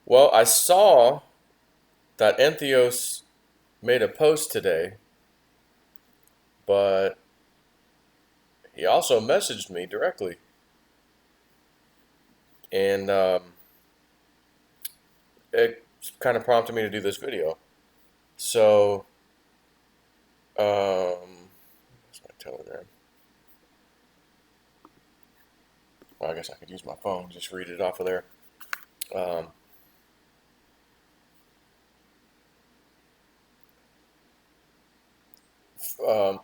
Well, I saw that Entheos made a post today, but he also messaged me directly, and it kind of prompted me to do this video. So, where's my Telegram? Well, I guess I could use my phone, just read it off of there. Um, um,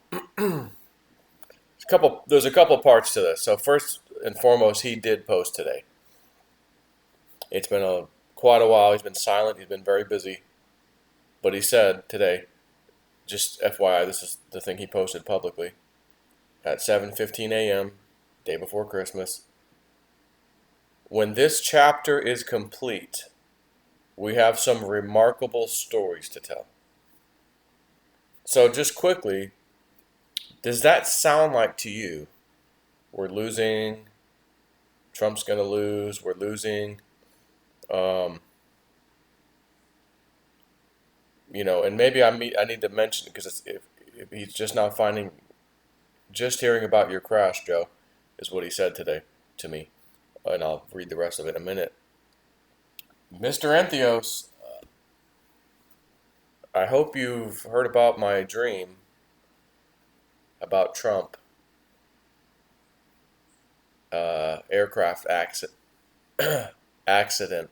there's a couple parts to this. So first and foremost, he did post today. It's been quite a while. He's been silent. He's been very busy. But he said today, just FYI, this is the thing he posted publicly at 7:15 a.m., day before Christmas. When this chapter is complete, we have some remarkable stories to tell. So just quickly, does that sound like to you? We're losing. Trump's going to lose. We're losing. Um, and maybe I need to mention it because if he's just not finding, just hearing about your crash, Joe, is what he said today to me, and I'll read the rest of it in a minute. Mr. Entheos, I hope you've heard about my dream about Trump aircraft accident.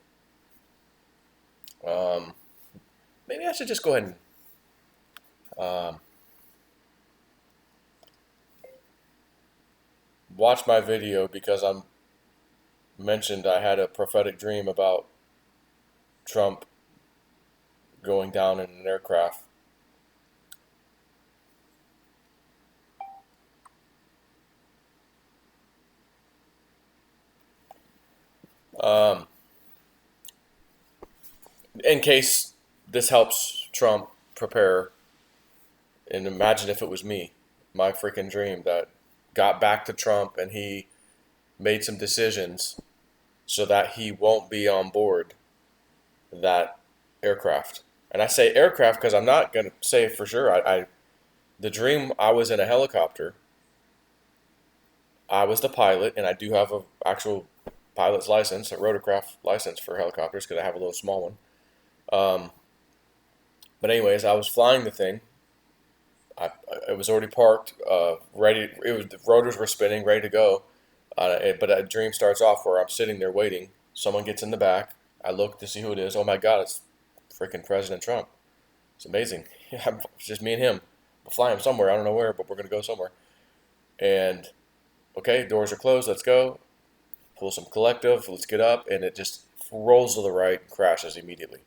Um, Maybe I should just go ahead and watch my video because I'm mentioned I had a prophetic dream about Trump going down in an aircraft. Um, in case this helps Trump prepare, and imagine if it was me, my freaking dream that got back to Trump and he made some decisions so that he won't be on board that aircraft. And I say aircraft because I'm not going to say for sure. The dream, I was in a helicopter. I was the pilot, and I do have a actual pilot's license, a rotorcraft license for helicopters because I have a little small one. Um, but anyways, I was flying the thing. It was already parked, ready. The rotors were spinning, ready to go. But a dream starts off where I'm sitting there waiting. Someone gets in the back. I look to see who it is. Oh my God, it's freaking President Trump. It's amazing. It's just me and him. We'll fly him somewhere. I don't know where, but we're gonna go somewhere. And okay, doors are closed. Let's go. Pull some collective. Let's get up, and it just rolls to the right and crashes immediately.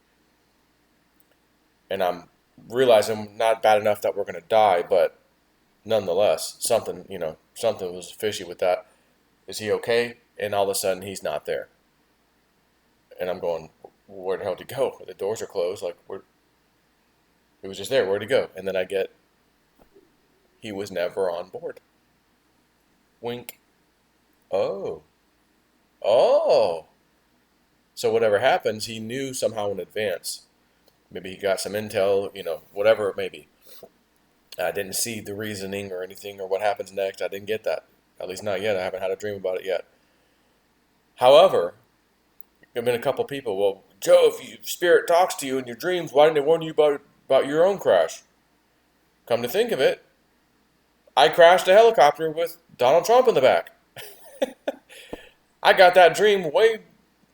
And I'm realizing not bad enough that we're gonna die, but nonetheless, something was fishy with that. Is he okay? And all of a sudden, he's not there. And I'm going, where the hell did he go? The doors are closed. Like, he was just there. Where'd he go? And then I get, he was never on board. Wink. Oh. Oh. So whatever happens, he knew somehow in advance. Maybe he got some intel, whatever it may be. I didn't see the reasoning or anything or what happens next. I didn't get that. At least not yet. I haven't had a dream about it yet. However, there have been a couple people. Well, Joe, if spirit talks to you in your dreams, why didn't they warn you about your own crash? Come to think of it, I crashed a helicopter with Donald Trump in the back. I got that dream way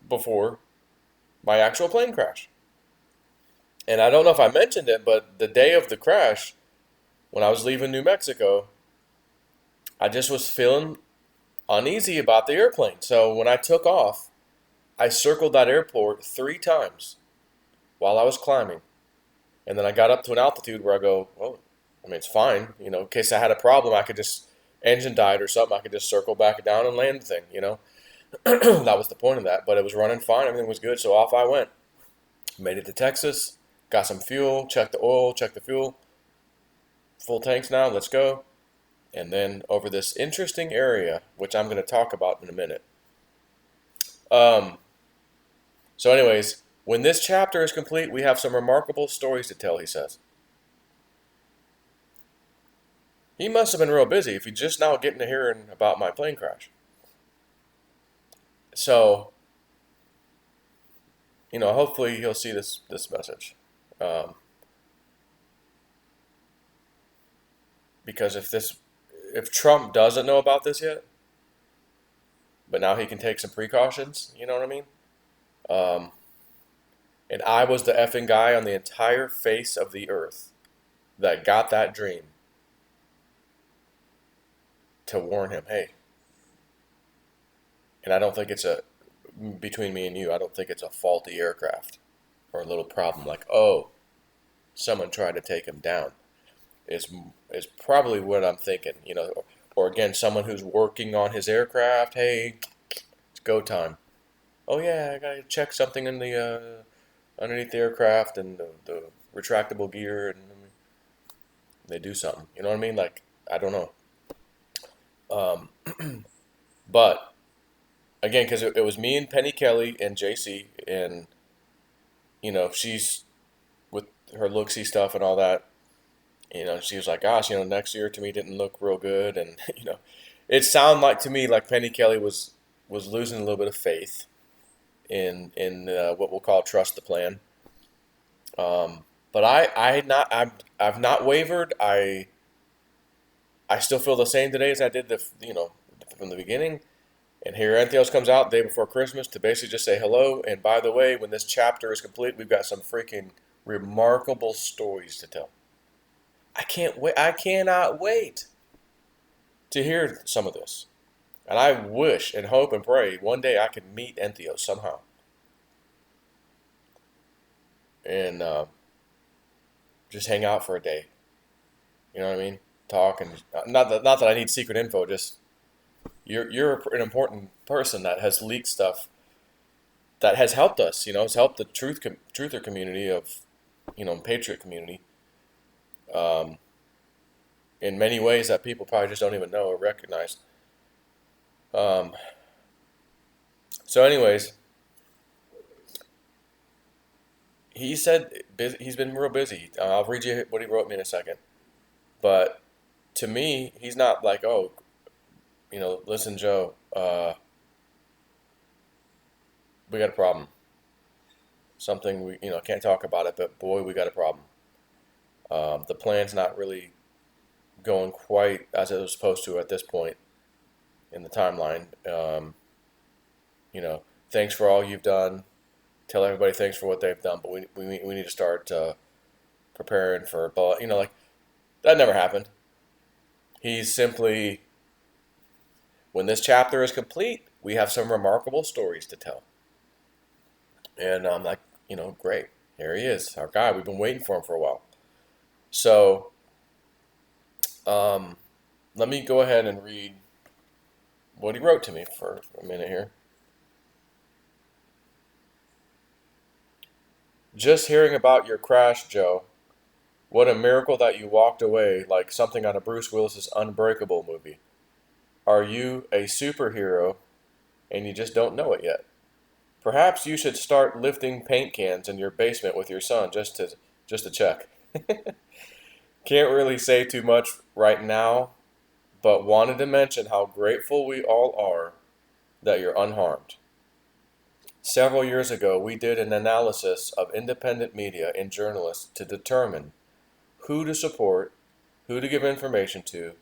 before my actual plane crash. And I don't know if I mentioned it, but the day of the crash, when I was leaving New Mexico, I just was feeling uneasy about the airplane. So when I took off, I circled that airport 3 times while I was climbing. And then I got up to an altitude where I go, well, I mean, it's fine. In case I had a problem, I could just, engine died or something, I could just circle back down and land the thing. That was the point of that. But it was running fine. Everything was good. So off I went. Made it to Texas. Got some fuel. Checked the oil. Checked the fuel. Full tanks now. Let's go. And then over this interesting area, which I'm going to talk about in a minute. So anyways, When this chapter is complete, we have some remarkable stories to tell, he says. He must have been real busy if he's just now getting to hearing about my plane crash. So, hopefully he'll see this message. Because if Trump doesn't know about this yet, but now he can take some precautions, you know what I mean? And I was the effing guy on the entire face of the earth that got that dream to warn him, hey. And I don't think between me and you, I don't think it's a faulty aircraft or a little problem like, oh, someone tried to take him down. Is probably what I'm thinking, or again, someone who's working on his aircraft. Hey, it's go time. Oh yeah, I gotta check something in the underneath the aircraft and the retractable gear, and they do something. You know what I mean? Like, I don't know. But again, because it was me and Penny Kelly and JC, and she's with her looksy stuff and all that. She was like, gosh, next year to me didn't look real good. And, it sounded like to me like Penny Kelly was losing a little bit of faith in what we'll call trust the plan. But I've not wavered. I still feel the same today as I did from the beginning. And here Entheos comes out the day before Christmas to basically just say hello. And by the way, when this chapter is complete, we've got some freaking remarkable stories to tell. I can't wait. I cannot wait to hear some of this. And I wish and hope and pray one day I could meet Entheos somehow. And just hang out for a day. You know what I mean? Talk and not that I need secret info. Just you're an important person that has leaked stuff that has helped us. Has helped the truther community of patriot community. In many ways that people probably just don't even know or recognize. So anyways, he said he's been real busy. I'll read you what he wrote me in a second. But to me, he's not like, oh, listen, Joe, we got a problem. Something we, can't talk about it, but boy, we got a problem. The plan's not really going quite as it was supposed to at this point in the timeline. Thanks for all you've done. Tell everybody thanks for what they've done, but we need to start preparing for, like, that never happened. He's simply, when this chapter is complete, we have some remarkable stories to tell. And I'm like, great. Here he is, our guy. We've been waiting for him for a while. So, let me go ahead and read what he wrote to me for a minute here. Just hearing about your crash, Joe. What a miracle that you walked away like something on a Bruce Willis's Unbreakable movie. Are you a superhero and you just don't know it yet? Perhaps you should start lifting paint cans in your basement with your son just to check. Can't really say too much right now, but wanted to mention how grateful we all are that you're unharmed. Several years ago, we did an analysis of independent media and journalists to determine who to support, who to give information to,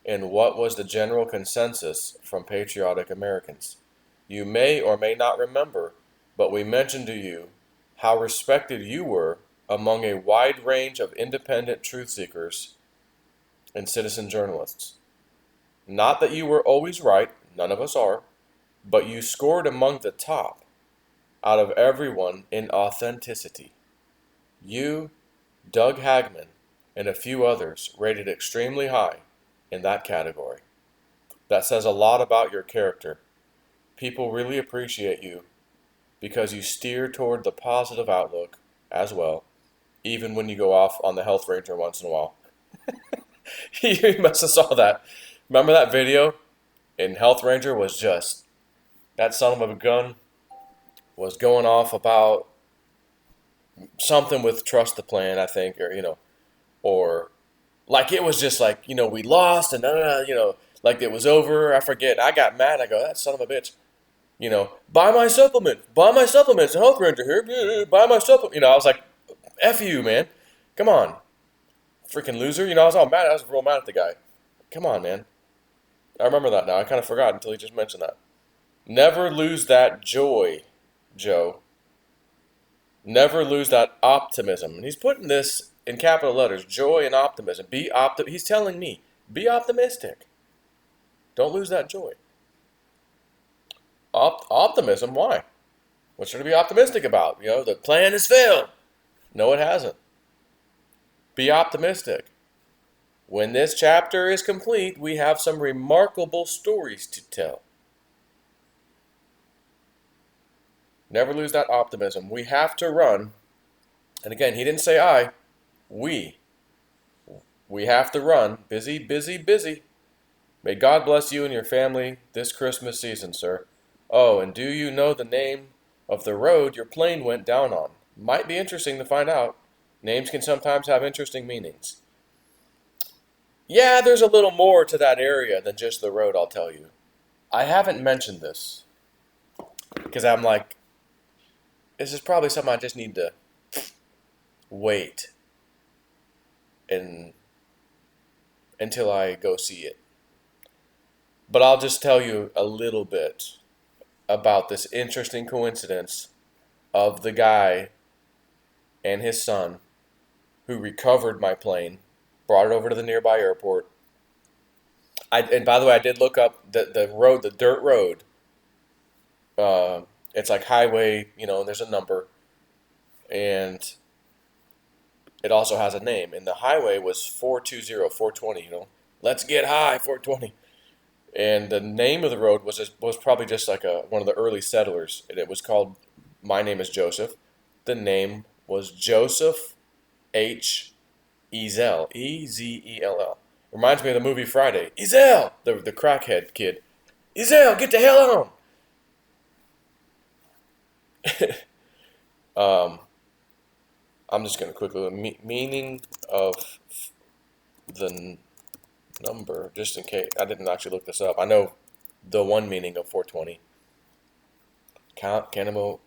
and what was the general consensus from patriotic Americans. You may or may not remember, but we mentioned to you how respected you were among a wide range of independent truth seekers and citizen journalists. Not that you were always right, none of us are, but you scored among the top out of everyone in authenticity. You, Doug Hagman, and a few others rated extremely high in that category. That says a lot about your character. People really appreciate you because you steer toward the positive outlook as well, even when you go off on the Health Ranger once in a while. You must have saw that. Remember that video? And Health Ranger was just, that son of a gun was going off about something with trust the plan, I think, or or like it was just like we lost and like it was over. I forget. I got mad. I go, that son of a bitch. Buy my supplement. Buy my supplements. The health ranger here. Buy my supplement. I was like, F you, man. Come on. Freaking loser. I was all mad. I was real mad at the guy. Come on, man. I remember that now. I kind of forgot until he just mentioned that. Never lose that joy, Joe. Never lose that optimism. And he's putting this in capital letters, joy and optimism. He's telling me, be optimistic. Don't lose that joy. Optimism, why? What should I be optimistic about? The plan has failed. No, it hasn't. Be optimistic. When this chapter is complete, we have some remarkable stories to tell. Never lose that optimism. We have to run. And again, he didn't say I. We. We have to run. Busy, busy, busy. May God bless you and your family this Christmas season, sir. Oh, and do you know the name of the road your plane went down on? Might be interesting to find out. Names can sometimes have interesting meanings. Yeah, there's a little more to that area than just the road, I'll tell you. I haven't mentioned this because I'm like, this is probably something I just need to wait until I go see it. But I'll just tell you a little bit about this interesting coincidence of the guy and his son who recovered my plane, brought it over to the nearby airport. And by the way, I did look up the road, the dirt road. It's like highway, and there's a number. And it also has a name. And the highway was 420, 420, Let's get high, 420. And the name of the road was probably just like one of the early settlers. And it was called, My Name is Joseph. The name was Joseph H. Ezell. Ezell. Reminds me of the movie Friday. Ezell! The crackhead kid. Ezell, get the hell on! I'm just going to quickly look. Meaning of the number, just in case. I didn't actually look this up. I know the one meaning of 420. Cannibal,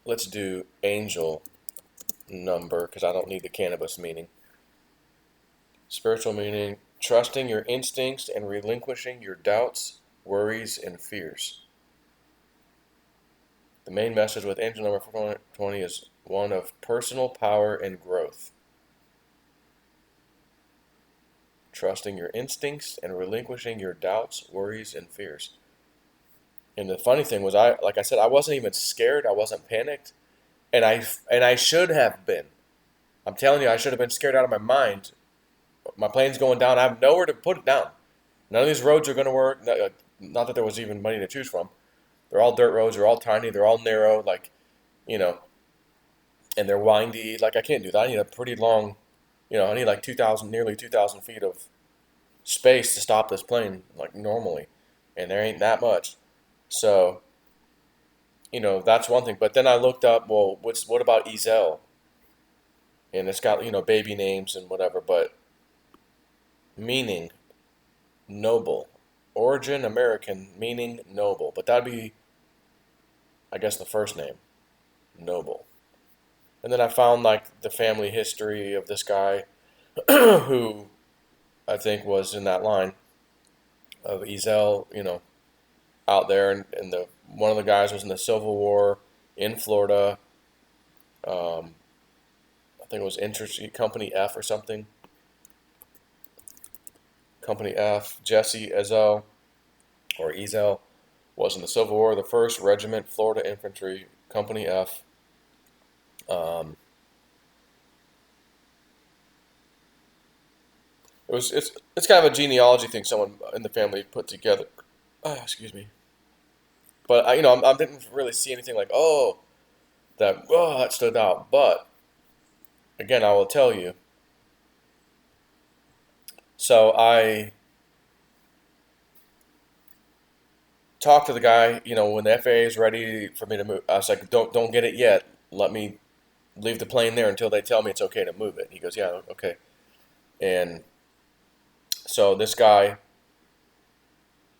let's do angel number because I don't need the cannabis meaning. Spiritual meaning, trusting your instincts and relinquishing your doubts, worries, and fears. The main message with angel number 420 is one of personal power and growth. Trusting your instincts and relinquishing your doubts, worries, and fears. And the funny thing was, like I said, I wasn't even scared. I wasn't panicked, and I should have been. I'm telling you, I should have been scared out of my mind. My plane's going down. I have nowhere to put it down. None of these roads are going to work. Not that there was even money to choose from. They're all dirt roads. They're all tiny. They're all narrow. And they're windy. Like I can't do that. I need a pretty long. I need like nearly 2,000 feet of space to stop this plane like normally, and there ain't that much. So, that's one thing. But then I looked up, well, what about Ezell? And it's got baby names and whatever, but meaning noble, origin American, meaning noble. But that'd be, I guess, the first name, noble. And then I found like the family history of this guy who I think was in that line of Ezell, out there, and one of the guys was in the Civil War in Florida. I think it was Company F or something. Company F, Jesse Ezell, or Ezell, was in the Civil War, the 1st Regiment, Florida Infantry, Company F. It's kind of a genealogy thing someone in the family put together. Excuse me. But I didn't really see anything like that stood out. But again, I will tell you. So I talk to the guy. When the FAA is ready for me to move, I was like, don't get it yet. Let me leave the plane there until they tell me it's okay to move it. He goes, yeah, okay. And so this guy,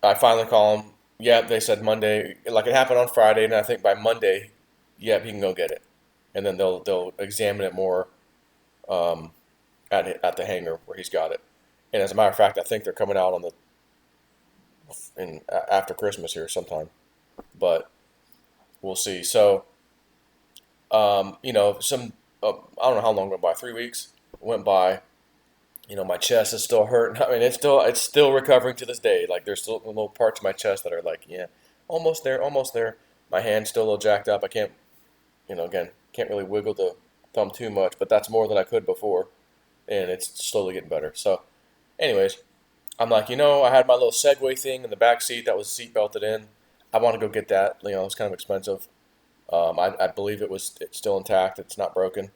I finally call him. Yeah, they said Monday. Like it happened on Friday, and I think by Monday, yep, he can go get it. And then they'll examine it more um, at the hangar where he's got it. And as a matter of fact, I think they're coming out on the after Christmas here sometime. But we'll see. So some I don't know how long went by. 3 weeks went by. My chest is still hurting. I mean, it's still recovering to this day. Like there's still little parts of my chest that are like, yeah, almost there, almost there. My hand's still a little jacked up. I can't, again, can't really wiggle the thumb too much, but that's more than I could before, and it's slowly getting better. So, anyways, I'm like, I had my little Segway thing in the back seat that was seat belted in. I want to go get that. It's kind of expensive. I believe it's still intact. It's not broken.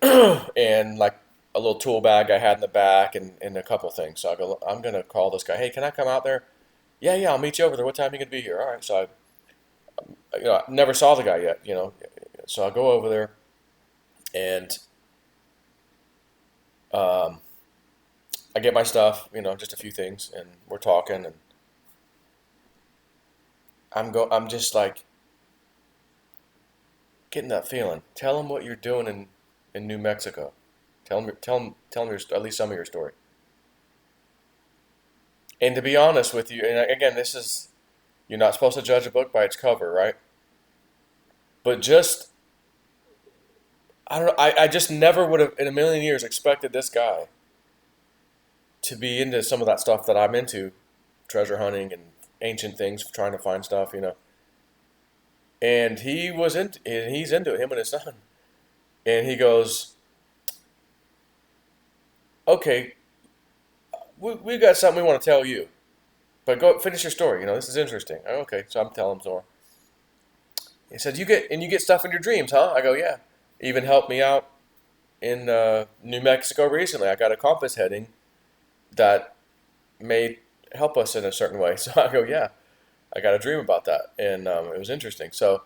And like a little tool bag I had in the back and a couple things. So I'm going to call this guy. Hey, can I come out there? Yeah, yeah, I'll meet you over there. What time are you going to be here? All right. So I never saw the guy yet. So I go over there and um, I get my stuff, just a few things, and we're talking, and I'm just like getting that feeling. Tell him what you're doing in New Mexico. Tell him at least some of your story. And to be honest with you, and again, you're not supposed to judge a book by its cover, right? But I don't know, I just never would have in a million years expected this guy to be into some of that stuff that I'm into, treasure hunting and ancient things, trying to find stuff. And he's into it, him and his son. And he goes, okay, we got something we want to tell you. But go finish your story. This is interesting. Okay, so I'm telling him more. He said, you get stuff in your dreams, huh? I go, yeah. Even helped me out in New Mexico recently. I got a compass heading that may help us in a certain way. So I go, yeah. I got a dream about that, and it was interesting. So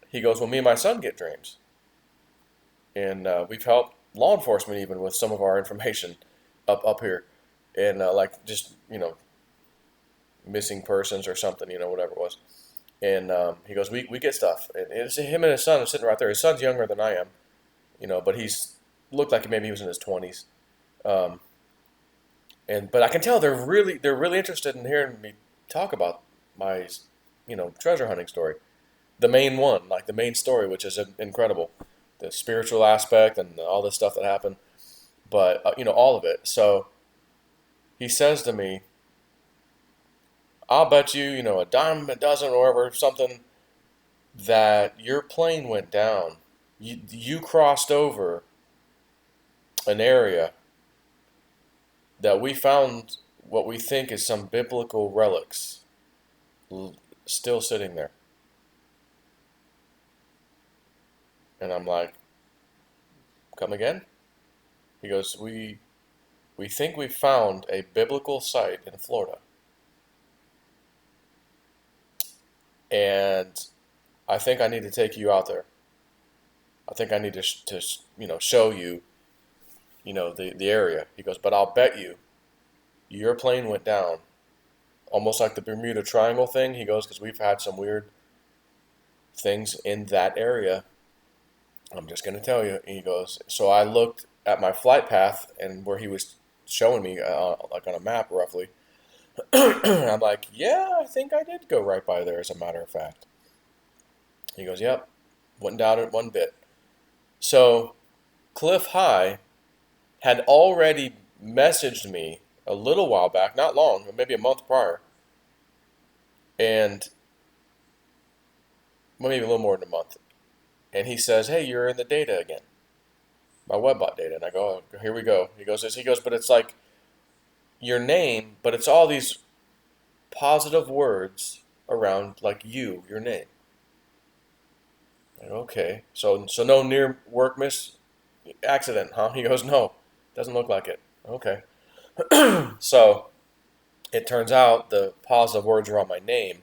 he goes, well, me and my son get dreams, and we've helped law enforcement even with some of our information up here, and like just missing persons or something, whatever it was. And he goes, we get stuff. And it's him and his son are sitting right there. His son's younger than I am, but he's looked like maybe he was in his 20s. Um, but I can tell they're really interested in hearing me talk about my treasure hunting story, the main one, like the main story, which is incredible, the spiritual aspect and all this stuff that happened, but all of it. So he says to me, I'll bet you, a dime a dozen or whatever, something, that your plane went down. You crossed over an area that we found what we think is some biblical relics still sitting there. And I'm like, come again? He goes, we think we found a biblical site in Florida. And I think I need to take you out there. I think I need to show you, the area. He goes, but I'll bet you, your plane went down, almost like the Bermuda Triangle thing. He goes, because we've had some weird things in that area. I'm just going to tell you. He goes, so I looked at my flight path and where he was showing me, like on a map roughly. I'm like, yeah, I think I did go right by there, as a matter of fact. He goes, yep, wouldn't doubt it one bit. So Cliff High had already messaged me a little while back, not long, maybe a month prior, and maybe a little more than a month. And he says, hey, you're in the data again, my webbot data. And I go, oh, here we go. He goes, but it's like your name, but it's all these positive words around like your name. Like, okay, so no near work accident, huh? He goes, no, doesn't look like it. Okay. So it turns out the positive words are on my name,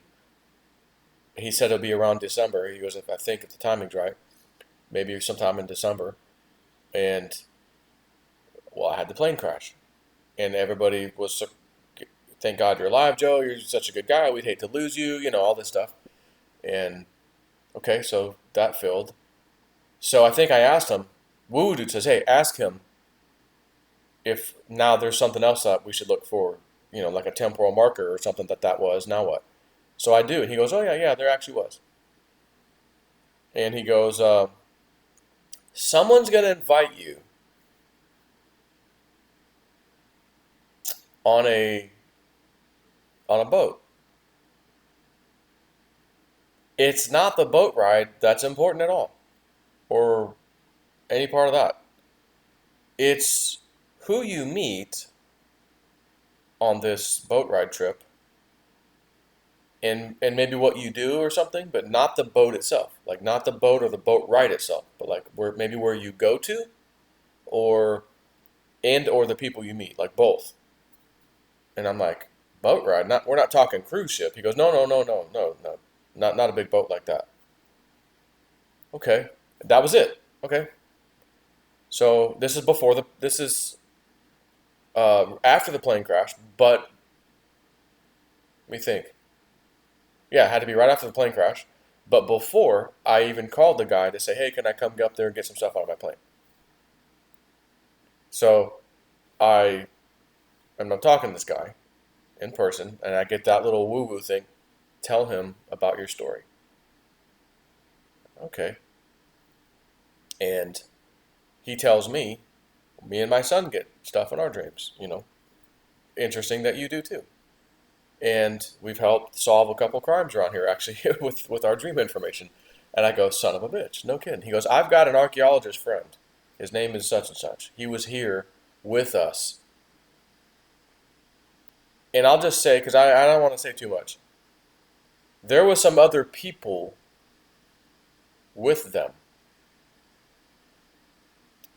He said it'll be around December. He goes, I think if the timing's right, maybe sometime in December. And well, I had the plane crash, and everybody was, thank God you're alive, Joe. You're such a good guy. We'd hate to lose you. All this stuff. And okay, so that filled. So I think I asked him. Woo dude says, hey, ask him if now there's something else that we should look for. Like a temporal marker or something that was. Now what? So I do, and he goes, oh yeah, there actually was. And he goes, someone's gonna invite you on a boat. It's not the boat ride that's important at all, or any part of that. It's who you meet on this boat ride trip, and maybe what you do or something, but not the boat itself. Like not the boat or the boat ride itself, but like where you go to, or or the people you meet, like both. And I'm like, boat ride? We're not talking cruise ship. He goes, no, not a big boat like that. Okay, that was it. Okay, so this is after the plane crash, but let me think. Yeah, it had to be right after the plane crash, but before I even called the guy to say, hey, can I come up there and get some stuff out of my plane? So I am talking to this guy in person, and I get that little woo-woo thing. Tell him about your story. Okay. And he tells me and my son get stuff in our dreams. Interesting that you do too. And we've helped solve a couple crimes around here actually with our dream information. And I go, son of a bitch, no kidding. He goes, I've got an archaeologist friend. His name is such and such. He was here with us. And I'll just say, because I don't want to say too much, there was some other people with them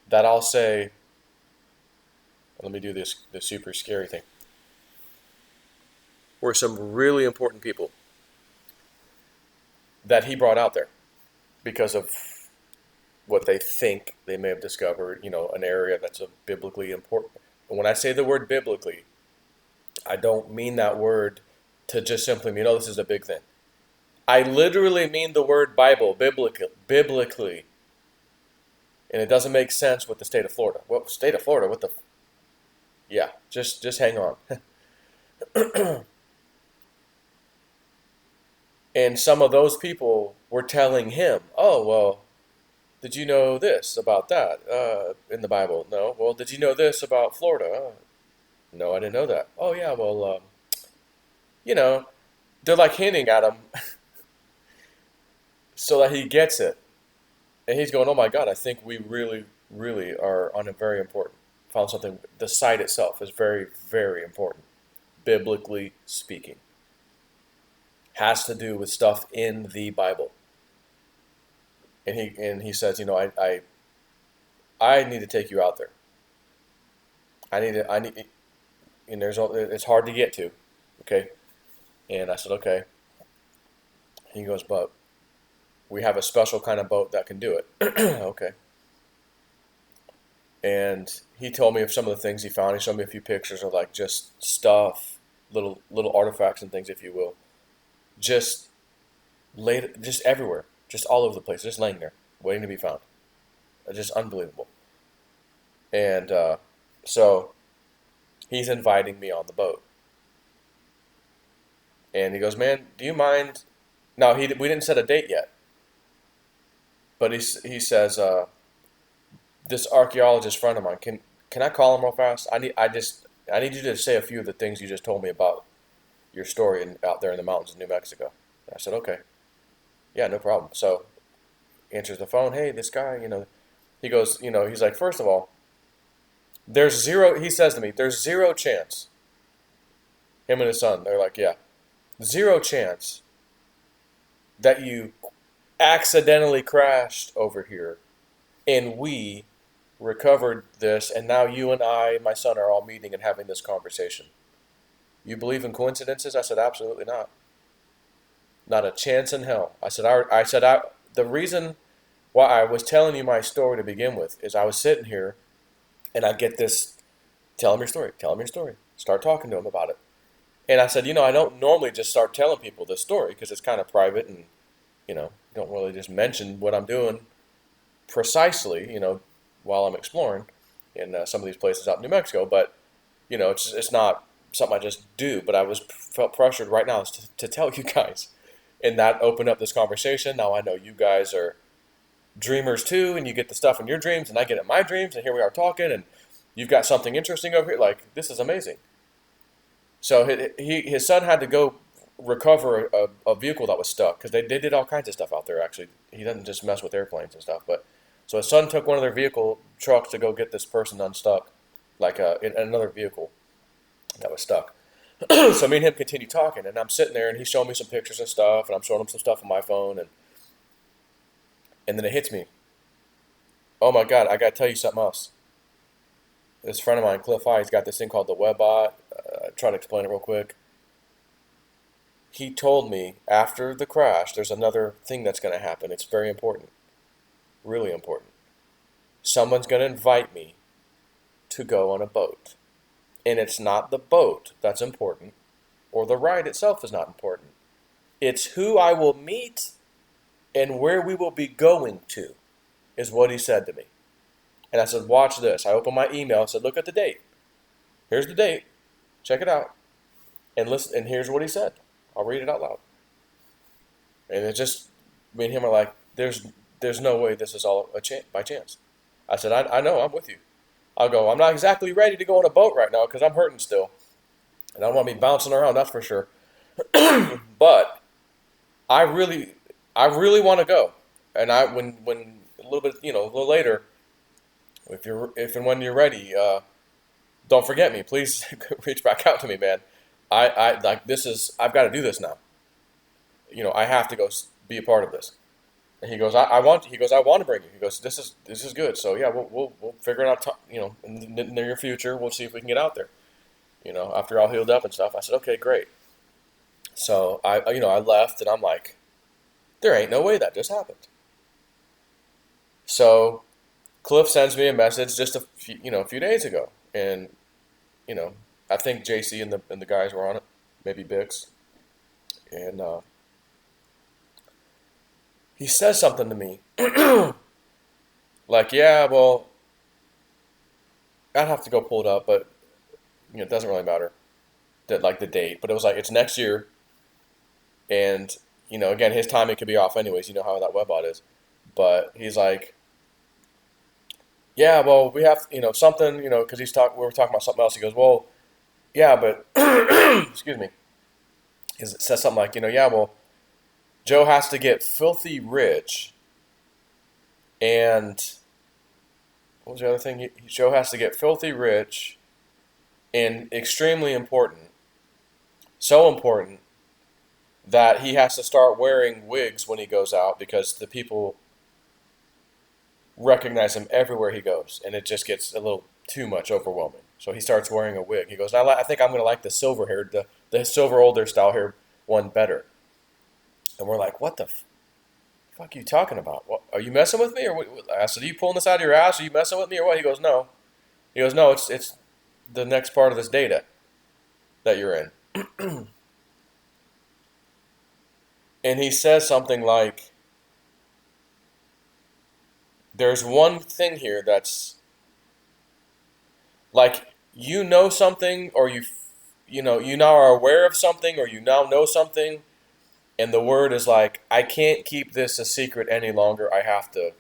that I'll say, let me do this super scary thing, were some really important people that he brought out there because of what they think they may have discovered, an area that's a biblically important. And when I say the word biblically, I don't mean that word to just simply mean, this is a big thing. I literally mean the word Bible, biblically. And it doesn't make sense with the state of Florida. Well, state of Florida, what the... Yeah, just hang on. And some of those people were telling him, oh, well, did you know this about that in the Bible? No. Well, did you know this about Florida? No, I didn't know that. Oh, yeah, well, they're like hinting at him so that he gets it. And he's going, oh my God, I think we really, really are on a very important. Found something. The site itself is very, very important, biblically speaking. Has to do with stuff in the Bible. And he says, I need to take you out there. I need, and it's hard to get to, okay? And I said, okay. He goes, but we have a special kind of boat that can do it. Okay. And he told me of some of the things he found. He showed me a few pictures of like just stuff, little artifacts and things, if you will, just laid, just everywhere, just all over the place, just laying there, waiting to be found. Just unbelievable. And so he's inviting me on the boat. And he goes, man, do you mind? No, we didn't set a date yet. But he says, this archaeologist friend of mine, can I call him real fast? I need you to say a few of the things you just told me about your story out there in the mountains of New Mexico. And I said, okay. Yeah, no problem. So answers the phone. Hey, this guy, he goes, he's like, first of all, he says to me, there's zero chance. Him and his son, they're like, yeah, zero chance that you accidentally crashed over here and we recovered this and now you and my son are all meeting and having this conversation. You believe in coincidences? I said, absolutely not. Not a chance in hell. The reason why I was telling you my story to begin with is I was sitting here and I get this, tell him your story, tell him your story. Start talking to him about it. And I said, I don't normally just start telling people this story because it's kind of private and, don't really just mention what I'm doing precisely, while I'm exploring in some of these places out in New Mexico. But, it's not something I just do. But felt pressured right now to tell you guys. And that opened up this conversation. Now I know you guys are dreamers too, and you get the stuff in your dreams, and I get it in my dreams, and here we are talking, and you've got something interesting over here. Like, this is amazing. So his son had to go recover a vehicle that was stuck because they did all kinds of stuff out there. Actually, he doesn't just mess with airplanes and stuff. But so his son took one of their vehicle trucks to go get this person unstuck, like in another vehicle that was stuck. So me and him continue talking, and I'm sitting there, and he's showing me some pictures and stuff, and I'm showing him some stuff on my phone, and then it hits me. Oh my God, I gotta tell you something else. This friend of mine, Cliff High, he's got this thing called the Webbot. Try to explain it real quick. He told me after the crash, there's another thing that's going to happen. It's very important. Really important. Someone's going to invite me to go on a boat. And it's not the boat that's important, or the ride itself is not important. It's who I will meet and where we will be going to, is what he said to me. And I said, watch this. I opened my email and said, look at the date. Here's the date. Check it out. And listen. And here's what he said. I'll read it out loud. And it just, me and him are like, there's no way this is all by chance. I said, I know, I'm with you. I'll go, I'm not exactly ready to go on a boat right now because I'm hurting still. And I don't want to be bouncing around, that's for sure. But I really want to go. And when a little bit, a little later, if and when you're ready, don't forget me. Please reach back out to me, man. I like this is I've got to do this now. I have to go be a part of this. And he goes, I want to bring you. He goes, this is good. So yeah, we'll figure it out. In the near future, we'll see if we can get out there. After all healed up and stuff. I said, okay, great. So I left, and I'm like, there ain't no way that just happened. So Cliff sends me a message just a few days ago, and I think JC and the guys were on it, maybe Bix, and he says something to me, like, yeah, well, I'd have to go pull it up, but it doesn't really matter, that like the date, but it was like it's next year, and again, his timing could be off anyways. You know how that Webbot is, but he's like, yeah, well, we have something, because we were talking about something else. He goes, well, yeah, but excuse me. It says something like, yeah, well, Joe has to get filthy rich, and what was the other thing? Joe has to get filthy rich, and extremely important, so important that he has to start wearing wigs when he goes out because the people recognize him everywhere he goes, and it just gets a little too much overwhelming. So he starts wearing a wig. He goes, I think I'm going to like the silver haired, the silver older style hair one better. And we're like, what the fuck are you talking about? What, are you messing with me? Or what? I said, are you pulling this out of your ass? Are you messing with me or what? He goes, no. He goes, no, it's the next part of this data that you're in. And he says something like, there's one thing here that's like, something, or you now are aware of something, or you now know something, and the word is like, I can't keep this a secret any longer. I have to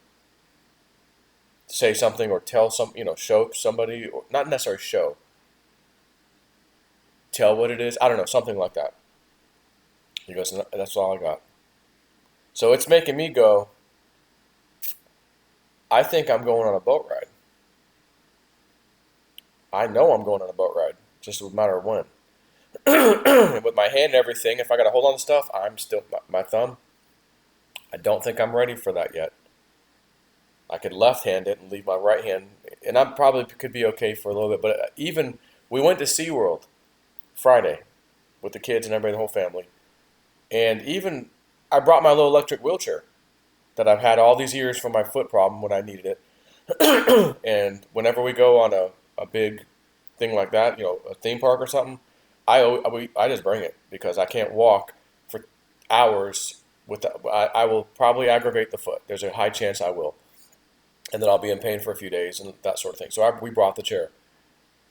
say something or tell show somebody, or not necessarily show, tell what it is. I don't know, something like that. He goes, that's all I got. So it's making me go, I think I'm going on a boat ride. I know I'm going on a boat ride, just a matter of when. With my hand and everything, if I got to hold on to stuff, I'm still, my thumb, I don't think I'm ready for that yet. I could left-hand it and leave my right hand, and I probably could be okay for a little bit, but even, we went to SeaWorld Friday with the kids and everybody, the whole family, and even I brought my little electric wheelchair that I've had all these years for my foot problem when I needed it. And whenever we go on a big thing like that, a theme park or something, I just bring it because I can't walk for hours with I will probably aggravate the foot. There's a high chance I will, and then I'll be in pain for a few days and that sort of thing. So we brought the chair,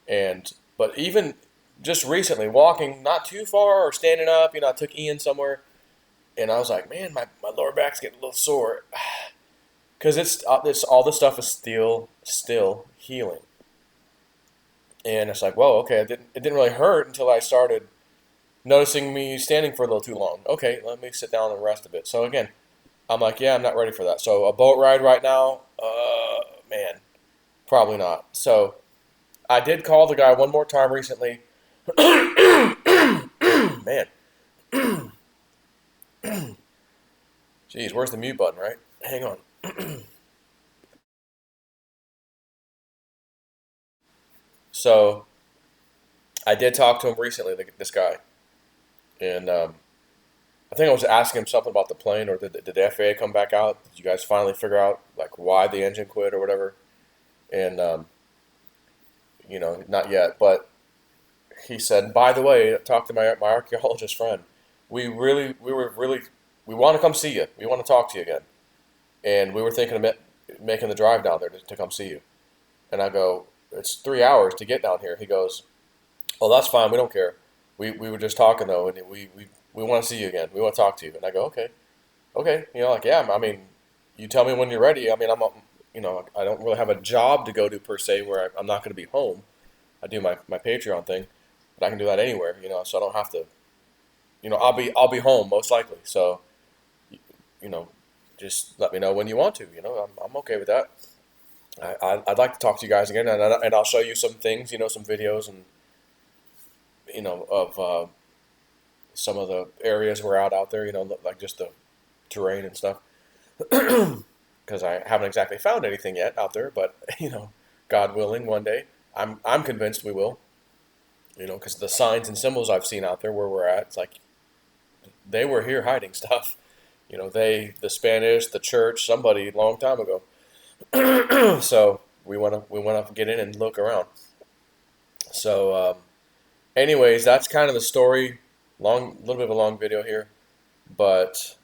and but even just recently, walking not too far or standing up, I took Ian somewhere, and I was like, man, my lower back's getting a little sore, because it's all this stuff is still healing, and it's like, whoa, okay, it didn't really hurt until I started noticing me standing for a little too long. Okay, let me sit down and rest a bit. So again, I'm like, yeah, I'm not ready for that. So a boat ride right now, man, probably not. So I did call the guy one more time recently. Man, jeez, where's the mute button, right? Hang on. So I did talk to him recently, this guy, and I think I was asking him something about the plane, or did the FAA come back out? Did you guys finally figure out like why the engine quit or whatever? And not yet. But he said, by the way, talk to my archaeologist friend. We want to come see you. We want to talk to you again, and we were thinking of making the drive down there to come see you. And I go, it's 3 hours to get down here. He goes, oh, that's fine. We don't care. We were just talking though, and we want to see you again. We want to talk to you. And I go, okay, okay. Like, yeah. I mean, you tell me when you're ready. I mean, I don't really have a job to go to per se where I'm not going to be home. I do my Patreon thing, but I can do that anywhere. So I don't have to. I'll be home most likely. So, you know, just let me know when you want to. I'm okay with that. I'd like to talk to you guys again, and I'll show you some things. Some videos and of some of the areas we're out there. Like just the terrain and stuff. Because I haven't exactly found anything yet out there, but God willing, one day I'm convinced we will. Because the signs and symbols I've seen out there where we're at, it's like they were here hiding stuff. The Spanish, the church, somebody a long time ago. So we want to get in and look around. So, anyways, that's kind of the story. Little bit of a long video here, but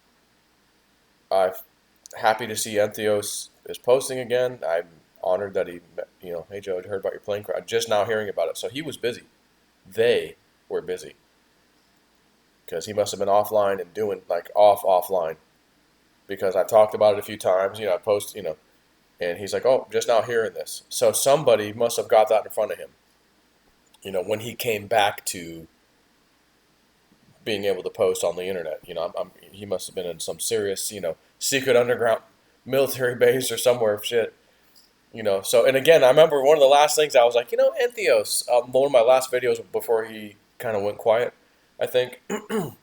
I'm happy to see Entheos is posting again. I'm honored that he, hey Joe, I heard about your plane crash. Just now hearing about it. So he was busy. They were busy because he must have been offline and doing like offline, because I talked about it a few times. I post, and he's like, oh, just now hearing this. So somebody must have got that in front of him. When he came back to being able to post on the internet, he must have been in some serious, secret underground military base or somewhere. Shit. So, and again, I remember one of the last things I was like, Entheos, one of my last videos before he kind of went quiet, I think. And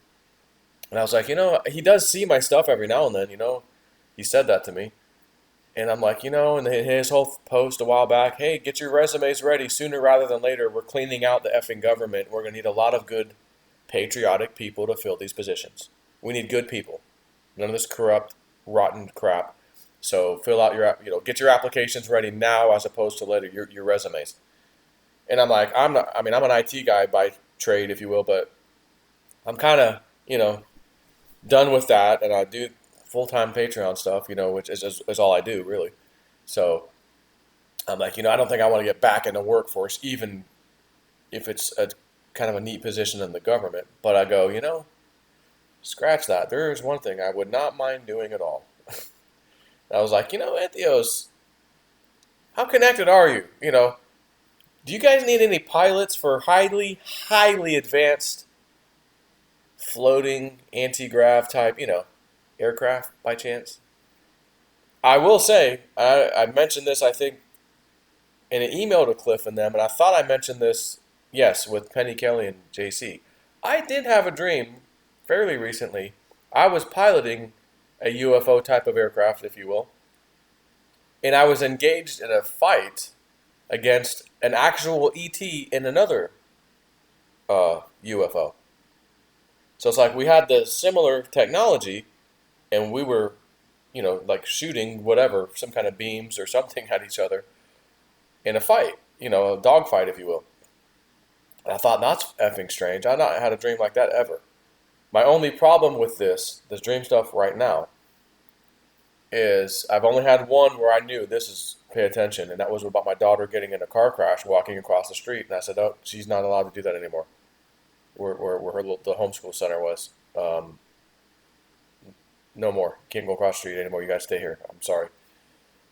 I was like, he does see my stuff every now and then, he said that to me. And I'm like, and his whole post a while back, hey, get your resumes ready sooner rather than later. We're cleaning out the effing government. We're going to need a lot of good, patriotic people to fill these positions. We need good people. None of this corrupt, rotten crap. So fill out get your applications ready now as opposed to later, your resumes. And I'm like, I'm an IT guy by trade, if you will, but I'm kind of, done with that, and I do full-time Patreon stuff, which is all I do, really. So I'm like, I don't think I want to get back in the workforce, even if it's a kind of a neat position in the government. But I go, scratch that. There is one thing I would not mind doing at all. I was like, Entheos, how connected are you? Do you guys need any pilots for highly, highly advanced floating anti-grav type, aircraft by chance? I will say, I mentioned this, I think, in an email to Cliff and them, and I thought I mentioned this, yes, with Penny Kelly and JC. I did have a dream fairly recently. I was piloting a UFO type of aircraft, if you will, and I was engaged in a fight against an actual ET in another UFO. So it's like we had the similar technology, and we were, like shooting whatever, some kind of beams or something at each other in a fight, a dog fight, if you will. And I thought, that's effing strange. I've not had a dream like that ever. My only problem with this dream stuff right now, is I've only had one where I knew this is pay attention, and that was about my daughter getting in a car crash walking across the street. And I said, oh, she's not allowed to do that anymore. Where the homeschool center was. No more. Can't go across the street anymore. You guys stay here. I'm sorry.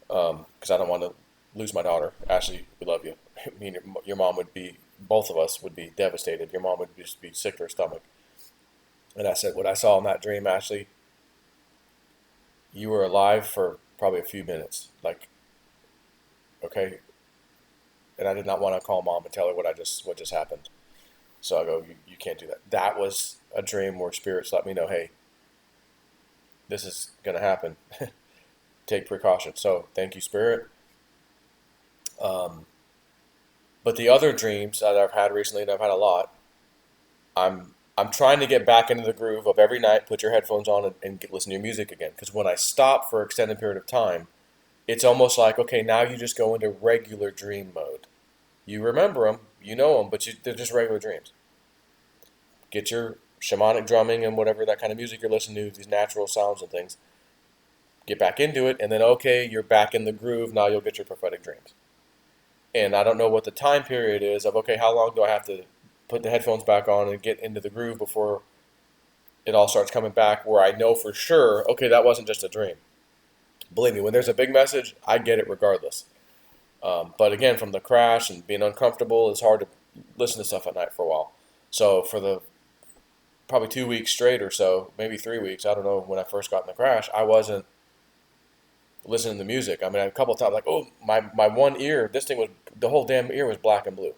Because I don't want to lose my daughter. Ashley, we love you. I mean, your mom would be, both of us would be devastated. Your mom would just be sick to her stomach. And I said, what I saw in that dream, Ashley, you were alive for probably a few minutes. Like, okay. And I did not want to call mom and tell her what just happened. So I go, you can't do that. That was a dream where spirits let me know, hey, this is going to happen. Take precaution. So thank you, spirit. But the other dreams that I've had recently, and I've had a lot, I'm trying to get back into the groove of every night, put your headphones on and listen to your music again. Because when I stop for an extended period of time, it's almost like, okay, now you just go into regular dream mode. You remember them, you know them, but they're just regular dreams. Get your shamanic drumming and whatever that kind of music you're listening to, these natural sounds and things. Get back into it, and then, okay, you're back in the groove. Now you'll get your prophetic dreams. And I don't know what the time period is of, okay, how long do I have to put the headphones back on and get into the groove before it all starts coming back, where I know for sure, okay, that wasn't just a dream. Believe me, when there's a big message, I get it regardless. But again, from the crash and being uncomfortable, it's hard to listen to stuff at night for a while. So for the probably 2 weeks straight or so, maybe 3 weeks, I don't know, when I first got in the crash, I wasn't listening to music. I mean, a couple of times, like, oh, my one ear, this thing was, the whole damn ear was black and blue.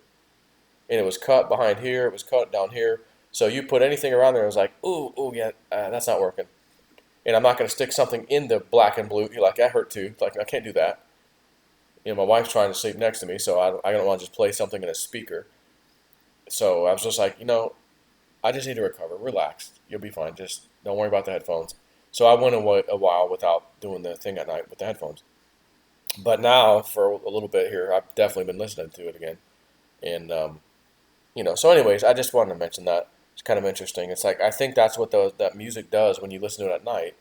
And it was cut behind here, it was cut down here. So you put anything around there, it was like, ooh, yeah, that's not working. And I'm not going to stick something in the black and blue. You're like, that hurt too. Like, I can't do that. My wife's trying to sleep next to me, so I don't want to just play something in a speaker. So I was just like, I just need to recover. Relax. You'll be fine. Just don't worry about the headphones. So I went a while without doing the thing at night with the headphones. But now, for a little bit here, I've definitely been listening to it again. And, so anyways, I just wanted to mention that. It's kind of interesting. It's like, I think that's what that music does when you listen to it at night,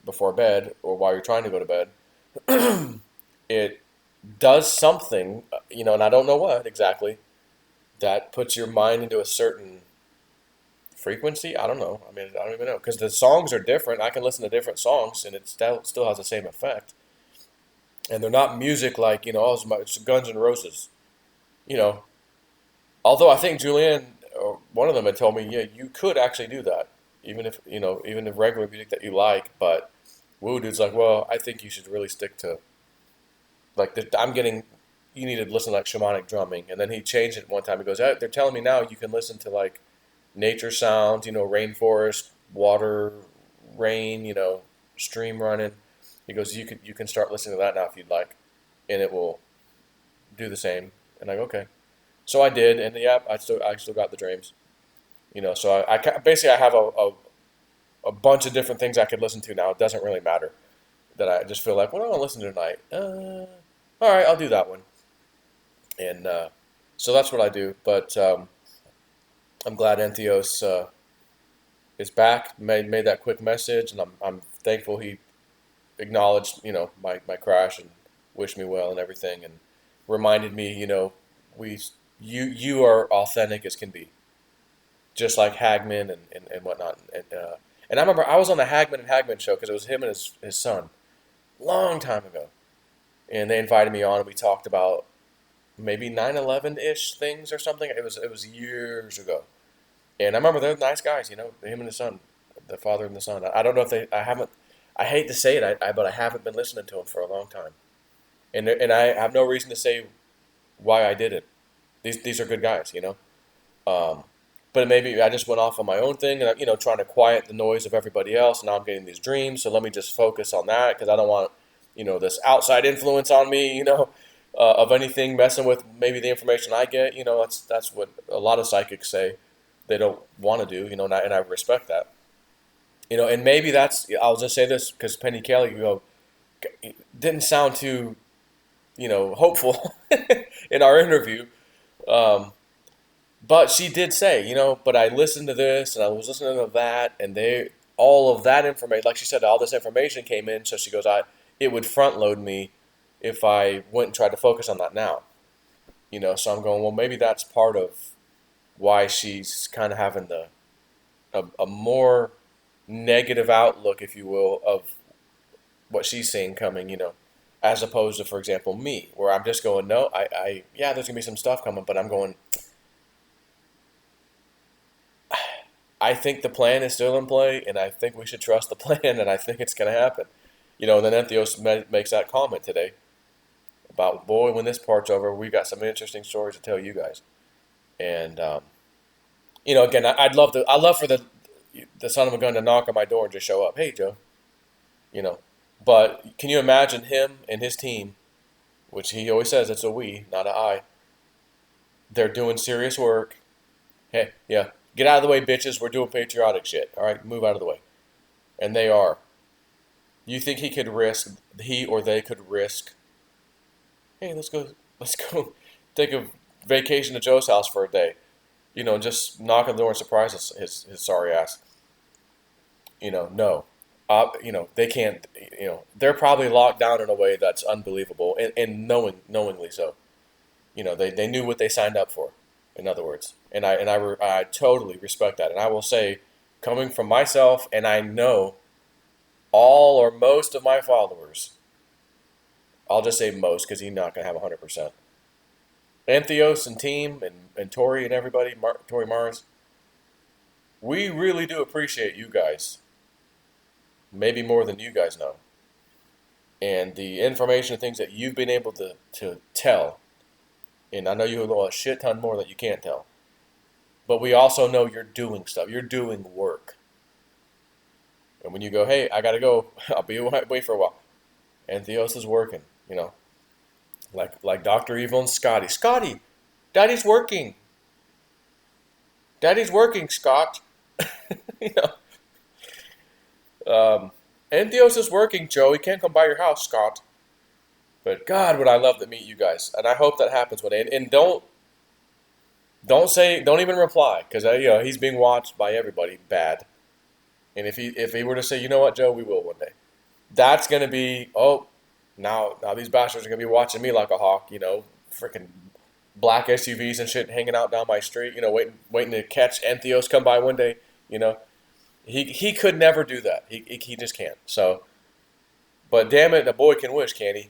before bed, or while you're trying to go to bed. It does something, and I don't know what exactly, that puts your mind into a certain frequency. I don't know. I mean, I don't even know, because the songs are different. I can listen to different songs, and it still has the same effect. And they're not music like, oh, it's Guns N' Roses. Although I think Julianne, or one of them, had told me, yeah, you could actually do that, even if, even the regular music that you like. But Woo Dude's like, well, I think you should really stick to, like, you need to listen to like shamanic drumming. And then he changed it one time. He goes, they're telling me now you can listen to like nature sounds, rainforest, water, rain, stream running. He goes, you can start listening to that now if you'd like, and it will do the same. And I go, okay. So I did, and yeah, I still got the dreams. So I basically I have a bunch of different things I could listen to now. It doesn't really matter that I just feel like, what do I want to listen to tonight? All right, I'll do that one. And so that's what I do. But I'm glad Entheos is back. Made that quick message, and I'm thankful he acknowledged my crash and wished me well and everything, and reminded me you are authentic as can be, just like Hagman and whatnot. And I remember I was on the Hagman and Hagman show, because it was him and his son, long time ago, and they invited me on, and we talked about maybe 9/11-ish things or something. It was years ago, and I remember they're nice guys, him and his son, the father and the son. I don't know if I haven't. I hate to say it, but I haven't been listening to them for a long time, and I have no reason to say why I did it. These are good guys, But maybe I just went off on my own thing, and trying to quiet the noise of everybody else. And now I'm getting these dreams, so let me just focus on that, because I don't want this outside influence on me, of anything messing with maybe the information I get. That's what a lot of psychics say they don't want to do, and I respect that. And maybe that's, I'll just say this because Penny Kelly, didn't sound too, hopeful in our interview. Um, but she did say, but I listened to this and I was listening to that, and all of that information, like she said, all this information came in. So she goes, it would front load me if I went and tried to focus on that now. So I'm going, well, maybe that's part of why she's kind of having a more negative outlook, if you will, of what she's seeing coming, as opposed to, for example, me, where I'm just going, no, yeah, there's gonna be some stuff coming, but I'm going, I think the plan is still in play, and I think we should trust the plan, and I think it's gonna happen. And then Entheos makes that comment today about, boy, when this part's over, we got some interesting stories to tell you guys. And again, I'd love for the son of a gun to knock on my door and just show up. Hey, Joe, you know. But can you imagine him and his team, which he always says it's a we, not a I. They're doing serious work. Hey, yeah, get out of the way, bitches. We're doing patriotic shit. All right, move out of the way. And they are. You think he or they could risk? Hey, let's go, take a vacation to Joe's house for a day. Just knock on the door and surprise his sorry ass. No. They can't. They're probably locked down in a way that's unbelievable, and knowingly so. They knew what they signed up for. In other words, I totally respect that, and I will say, coming from myself, and I know all or most of my followers. I'll just say most because he's not gonna have 100%. Entheos and team and Tori and everybody, Tori Mars. We really do appreciate you guys, maybe more than you guys know, and the information and things that you've been able to tell. And I know you know a shit ton more that you can't tell. But we also know you're doing stuff. You're doing work. And when you go, hey, I gotta go. I'll be away for a while. And Theos is working. Like Dr. Evil and Scotty. Scotty, Daddy's working. Daddy's working, Scott. you and Theos is working, Joe. He can't come by your house, Scott. But God, would I love to meet you guys, and I hope that happens one day. And don't even reply, because he's being watched by everybody bad. And if he were to say, you know what, Joe, we will one day. That's gonna be now these bastards are gonna be watching me like a hawk. Freaking black SUVs and shit hanging out down my street. Waiting to catch Entheos come by one day. He could never do that. He just can't. So, but damn it, a boy can wish, can't he?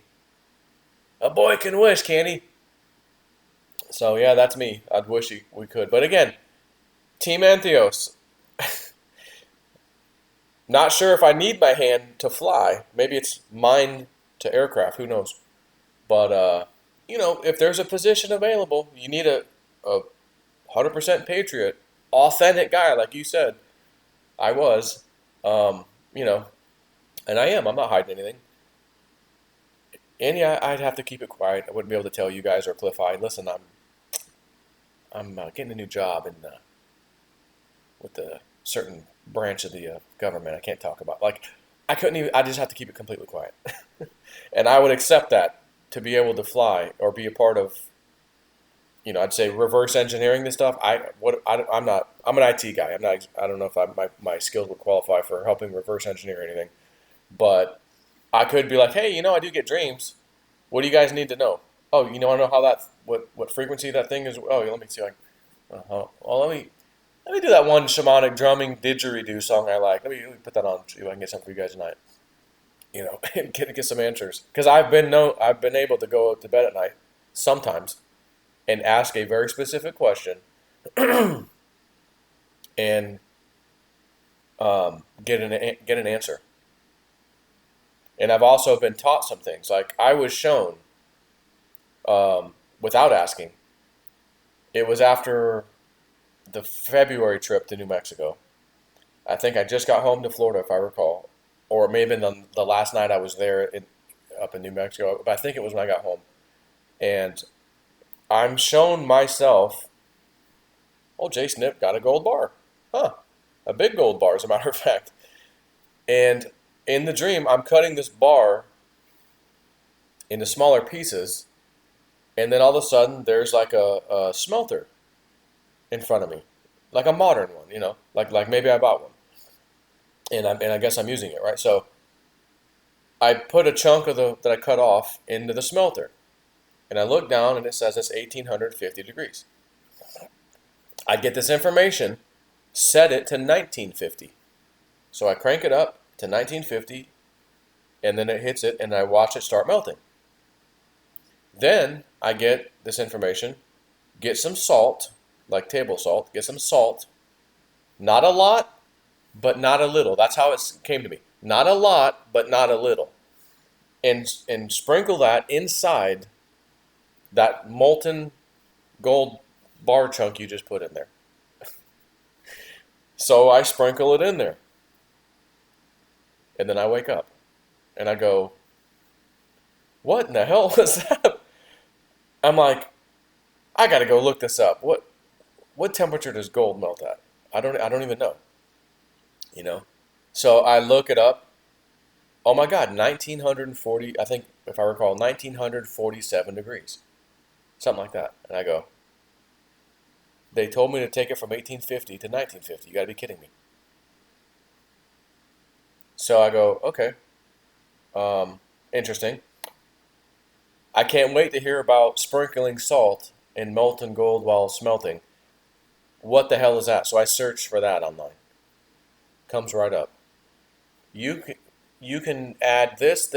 A boy can wish, can't he? So yeah, that's me. I'd wish we could. But again, Team Entheos. Not sure if I need my hand to fly. Maybe it's mine to aircraft. Who knows? But if there's a position available, you need a 100% patriot, authentic guy, like you said. I was, and I am. I'm not hiding anything. And yeah, I'd have to keep it quiet. I wouldn't be able to tell you guys or Cliff High, listen, I'm getting a new job with a certain branch of the government. I can't talk about. I couldn't even. I just have to keep it completely quiet. And I would accept that to be able to fly or be a part of. I'd say reverse engineering this stuff. I'm not. I'm an IT guy. I'm not. I don't know if my skills would qualify for helping reverse engineer anything, but I could be like, hey, I do get dreams. What do you guys need to know? Oh, I know how what frequency that thing is. Oh, let me see. Well, let me do that one shamanic drumming didgeridoo song I like. Let me put that on. See if I can get something for you guys tonight. And get some answers. Because I've been able to go to bed at night sometimes and ask a very specific question and get an answer. And I've also been taught some things. Like I was shown, without asking, it was after the February trip to New Mexico. I think I just got home to Florida, if I recall. Or it may have been the last night I was there up in New Mexico. But I think it was when I got home. And I'm shown myself, Jay Snip got a gold bar. Huh. A big gold bar, as a matter of fact. And in the dream, I'm cutting this bar into smaller pieces, and then all of a sudden, there's like a smelter in front of me, like a modern one, like maybe I bought one, and I guess I'm using it, right? So I put a chunk of the that I cut off into the smelter, and I look down, and it says it's 1850 degrees. I get this information, set it to 1950. So I crank it up to 1950, and then it hits it, and I watch it start melting. Then I get this information, get some salt, like table salt, get some salt, not a lot, but not a little. That's how it came to me. Not a lot, but not a little. And sprinkle that inside that molten gold bar chunk you just put in there. So I sprinkle it in there. And then I wake up. And I go, what in the hell was that? I'm like, I gotta go look this up. What temperature does gold melt at? I don't even know. You know? So I look it up. Oh my God, 1940, I think if I recall, 1947 degrees. Something like that. And I go, they told me to take it from 1850 to 1950. You gotta be kidding me. So I go, okay, interesting. I can't wait to hear about sprinkling salt in molten gold while smelting. What the hell is that? So I searched for that online. Comes right up. You can, you can add this,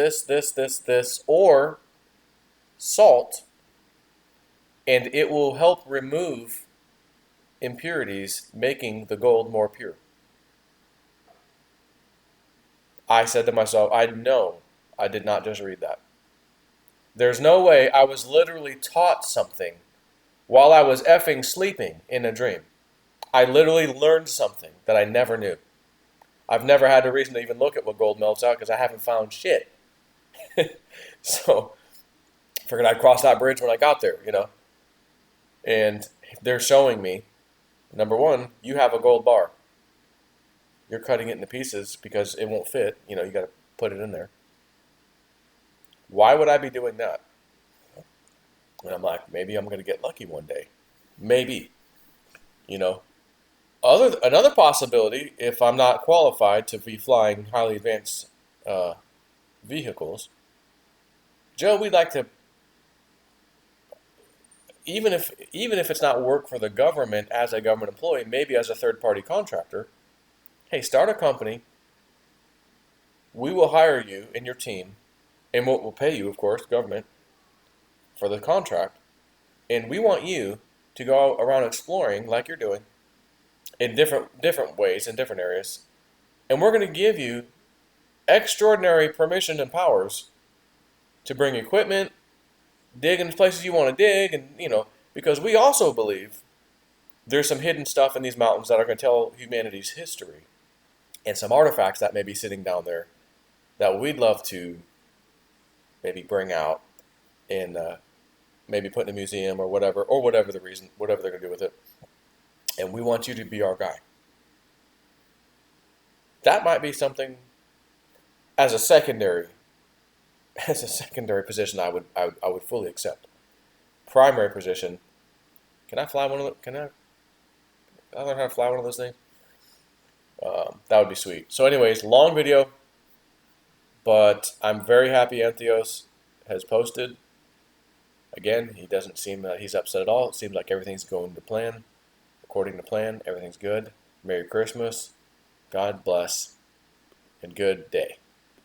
or salt, and it will help remove impurities, making the gold more pure. I said to myself, I know I did not just read that. There's no way. I was literally taught something while I was effing sleeping in a dream. I literally learned something that I never knew. I've never had a reason to even look at what gold melts out because I haven't found shit. So, figured I'd cross that bridge when I got there. And they're showing me, number one, you have a gold bar. You're cutting it into pieces because it won't fit. You got to put it in there. Why would I be doing that? And I'm like, maybe I'm going to get lucky one day. Maybe. You know. Another possibility, if I'm not qualified to be flying highly advanced vehicles, Joe, we'd like to, even if it's not work for the government as a government employee, maybe as a third party contractor, hey, start a company. We will hire you and your team, and we'll pay you, of course, government, for the contract. And we want you to go around exploring like you're doing in different ways in different areas. And we're going to give you extraordinary permission and powers to bring equipment, dig in places you want to dig, and because we also believe there's some hidden stuff in these mountains that are going to tell humanity's history, and some artifacts that may be sitting down there that we'd love to maybe bring out and maybe put in a museum or whatever the reason, whatever they're going to do with it. And we want you to be our guy. That might be something as a secondary position I would fully accept. Primary position, can I fly one of the, can I learn how to fly one of those things? That would be sweet. So anyways, long video, but I'm very happy Entheos has posted. Again, he doesn't seem that he's upset at all. It seems like everything's going to plan. According to plan, everything's good. Merry Christmas. God bless. And good day.